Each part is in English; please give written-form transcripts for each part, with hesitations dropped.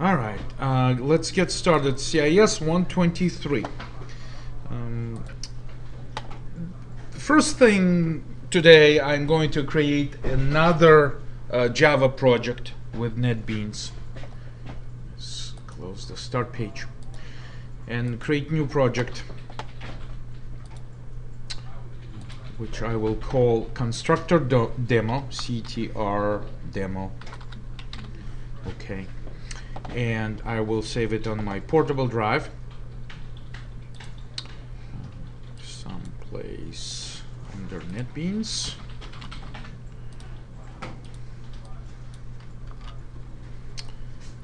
All right, let's get started. CIS 123. First thing today, I'm going to create another Java project with NetBeans. Let's close the start page and create new project, which I will call constructor demo, CTR demo. Okay. And I will save it on my portable drive someplace under NetBeans.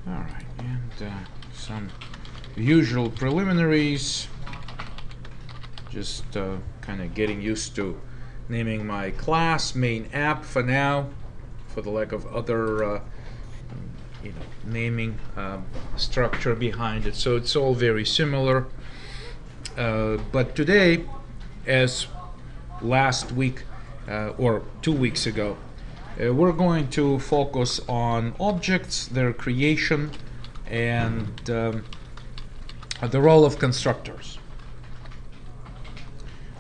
All right, and some usual preliminaries, just kind of getting used to naming my class main app for now, for the lack of other naming structure behind it. So it's all very similar. But today, as last week or 2 weeks ago, we're going to focus on objects, their creation, and the role of constructors.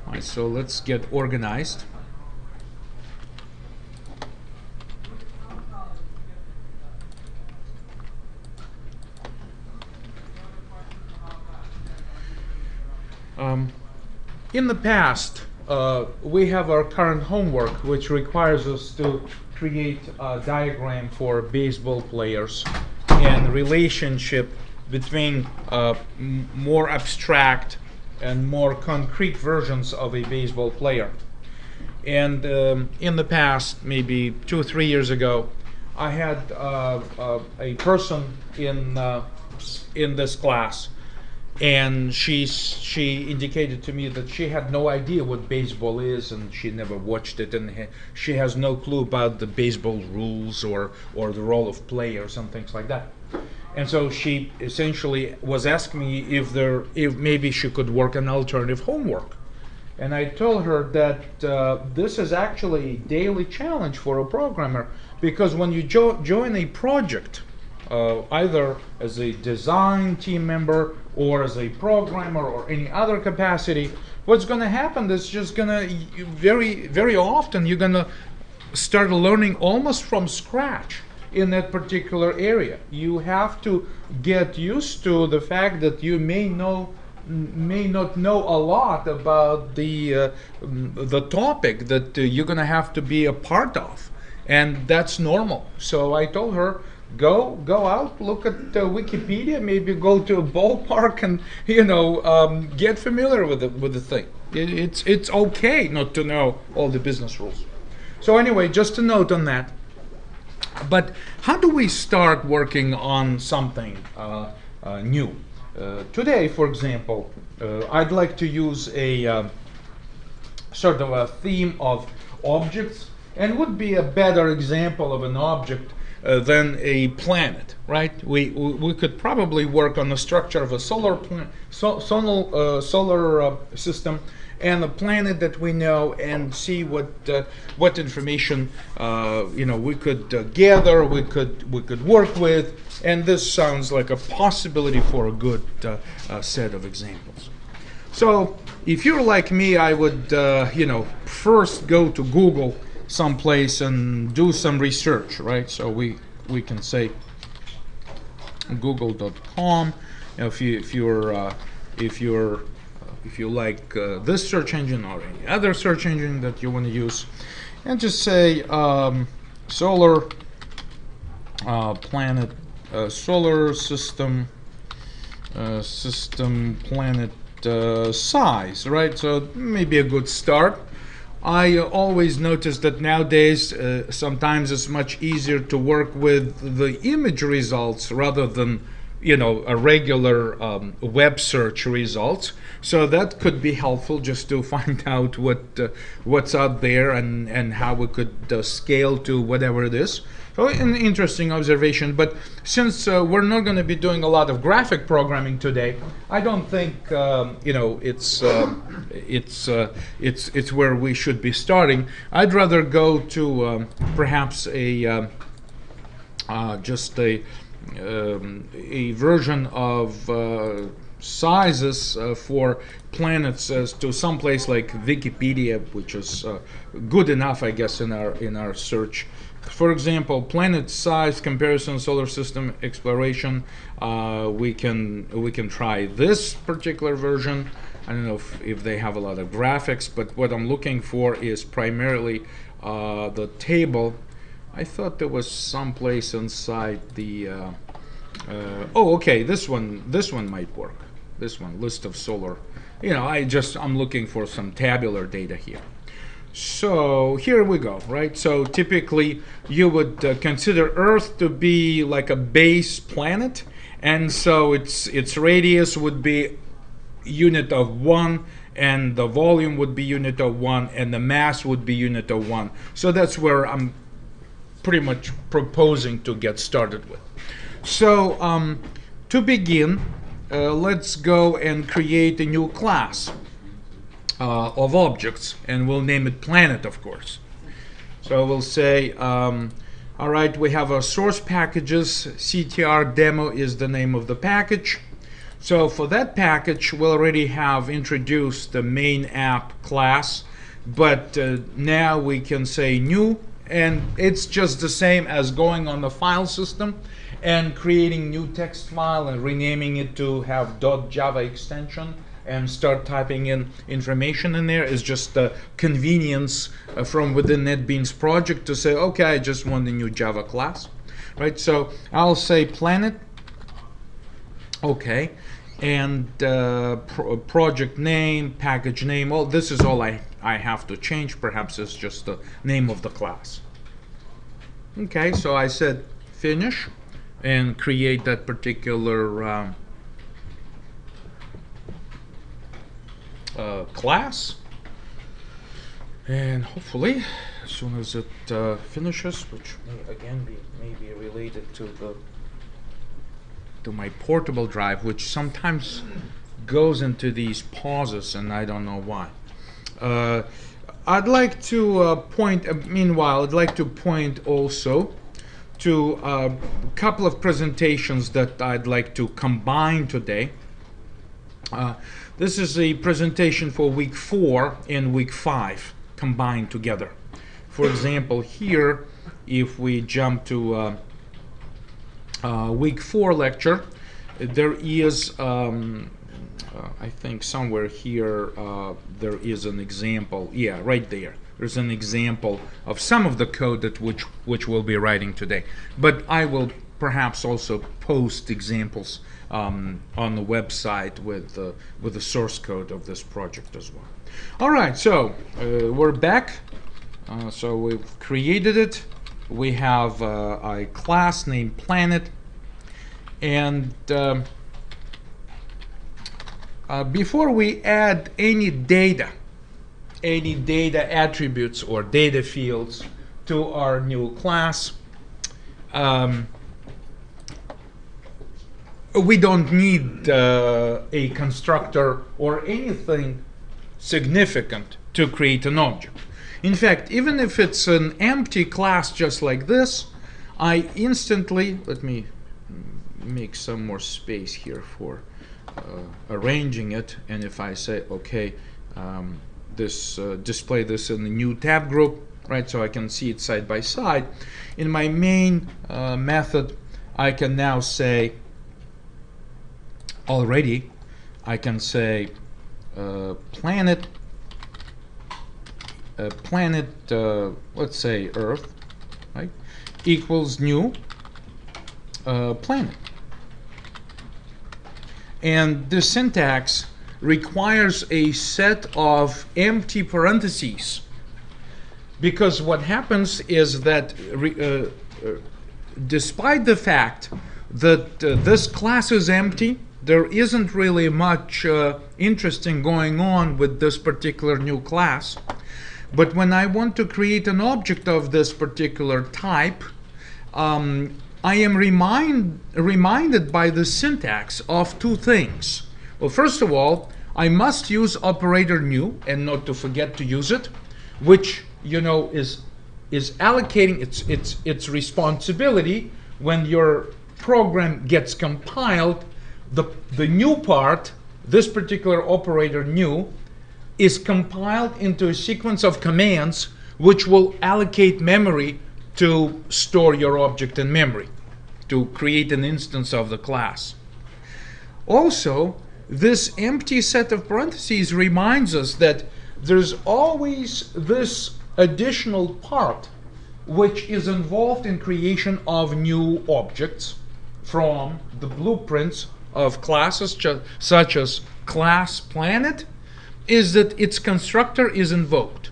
All right, so let's get organized. In the past, we have our current homework, which requires us to create a diagram for baseball players and relationship between more abstract and more concrete versions of a baseball player. And in the past, maybe 2 or 3 years ago, I had a person in this class, and she indicated to me that she had no idea what baseball is, and she never watched it, and she has no clue about the baseball rules or the role of players and things like that. And so she essentially was asking me if maybe she could work an alternative homework. And I told her that this is actually a daily challenge for a programmer, because when you join a project, either as a design team member or as a programmer or any other capacity, what's going to happen is just going to very often you're going to start learning almost from scratch in that particular area. You have to get used to the fact that you may not know a lot about the topic that you're going to have to be a part of, and that's normal. So I told her, go out, look at Wikipedia, maybe go to a ballpark, and get familiar with the thing. It's okay not to know all the business rules. So anyway, just a note on that. But how do we start working on something new? Today, for example, I'd like to use a sort of a theme of objects, and would be a better example of an object than a planet, right? We could probably work on the structure of a solar system and a planet that we know, and see what information we could gather, we could work with, and this sounds like a possibility for a good set of examples. So if you're like me, I would first go to Google someplace and do some research, right? So we can say google.com. If you like this search engine or any other search engine that you want to use, and just say solar planet, solar system, planet size, right? So maybe a good start. I always notice that nowadays sometimes it's much easier to work with the image results rather than a regular web search results. So that could be helpful just to find out what's out there and how we could scale to whatever it is. So an interesting observation. But since we're not going to be doing a lot of graphic programming today, I don't think it's where we should be starting. I'd rather go to perhaps a just a version of sizes for planets as to some place like Wikipedia, which is good enough, I guess, in our search. For example, planet size comparison, solar system exploration. We can try this particular version. I don't know if they have a lot of graphics, but what I'm looking for is primarily the table. I thought there was some place inside the. Oh, okay. This one might work. This one, list of solar. You know, I'm looking for some tabular data here. So here we go, right? So typically you would consider Earth to be like a base planet, and so its radius would be unit of 1, and the volume would be unit of 1, and the mass would be unit of 1. So that's where I'm pretty much proposing to get started with. So to begin, let's go and create a new class of objects, and we'll name it planet, of course. So we'll say, all right, we have our source packages. CTR demo is the name of the package. So for that package, we already have introduced the main app class, but now we can say new, and it's just the same as going on the file system and creating new text file and renaming it to have .java extension and start typing in information in there. Is just the convenience from within NetBeans project to say, okay, I just want a new Java class, right? So I'll say planet, okay, and project name, package name. Well, this is all I have to change. Perhaps it's just the name of the class. Okay, so I said finish and create that particular class, and hopefully as soon as it finishes, which may again be related to my portable drive, which sometimes goes into these pauses and I don't know why. I'd like to meanwhile I'd like to point also to a couple of presentations that I'd like to combine today. This is a presentation for week 4 and week 5 combined together. For example, here, if we jump to week 4 lecture, there is, I think somewhere here, there is an example. Yeah, right there. There's an example of some of the code that which we'll be writing today. But I will perhaps also post examples on the website with the source code of this project as well. All right, so we're back. So we've created it. We have a class named Planet, and before we add any data attributes or data fields to our new class, we don't need a constructor or anything significant to create an object. In fact, even if it's an empty class just like this, I instantly, let me make some more space here for arranging it, and if I say okay, display this in the new tab group, right, so I can see it side by side. In my main method, I can now say already, I can say planet, let's say Earth, right, equals new planet. And the syntax requires a set of empty parentheses, because what happens is that despite the fact that this class is empty, there isn't really much interesting going on with this particular new class. But when I want to create an object of this particular type, I am reminded by the syntax of two things. Well, first of all, I must use operator new, and not to forget to use it, which, you know, is allocating its responsibility when your program gets compiled, the new part, this particular operator new, is compiled into a sequence of commands which will allocate memory to store your object in memory, to create an instance of the class. Also, this empty set of parentheses reminds us that there's always this additional part which is involved in creation of new objects from the blueprints of classes such as class planet, is that its constructor is invoked.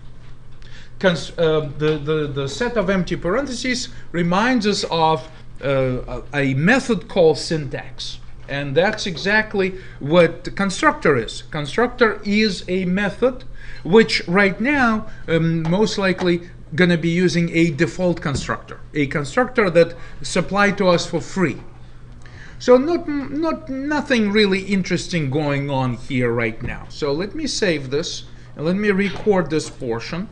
The set of empty parentheses reminds us of a method called syntax. And that's exactly what the constructor is. Constructor is a method which right now most likely going to be using a default constructor, a constructor that supplied to us for free. So nothing really interesting going on here right now. So let me save this and let me record this portion.